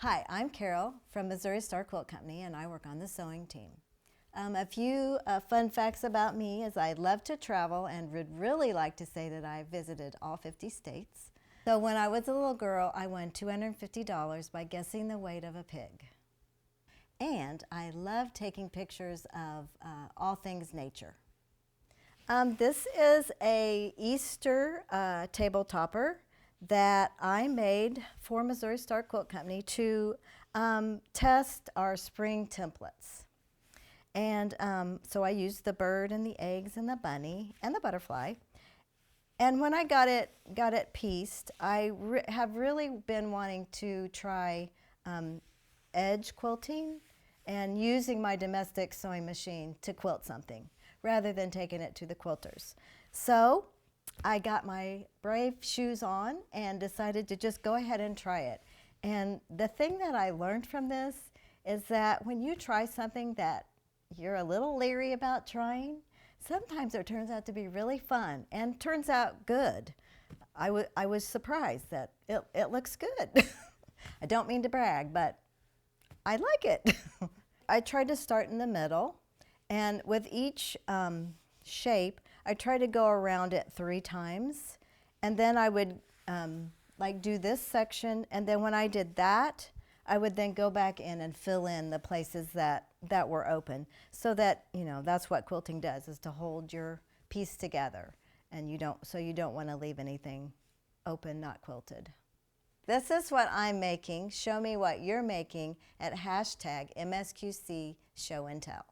Hi, I'm Carol from Missouri Star Quilt Company, and I work on the sewing team. A few fun facts about me is I love to travel and would really like to say that I visited all 50 states. So when I was a little girl, I won $250 by guessing the weight of a pig. And I love taking pictures of all things nature. This is a Easter table topper that I made for Missouri Star Quilt Company to test our spring templates. And so I used the bird and the eggs and the bunny and the butterfly. And when I got it pieced, I have really been wanting to try edge quilting and using my domestic sewing machine to quilt something rather than taking it to the quilters. So I got my brave shoes on and decided to just go ahead and try it. And the thing that I learned from this is that when you try something that you're a little leery about trying, sometimes it turns out to be really fun and turns out good. I was surprised that it looks good. I don't mean to brag, but I like it. I tried to start in the middle, and with each shape, I tried to go around it 3 times, and then I would like do this section, and then when I did that, I would then go back in and fill in the places that were open, so that, you know, that's what quilting does, is to hold your piece together, and you don't want to leave anything open, not quilted. This is what I'm making. Show me what you're making at #MSQC Show and Tell.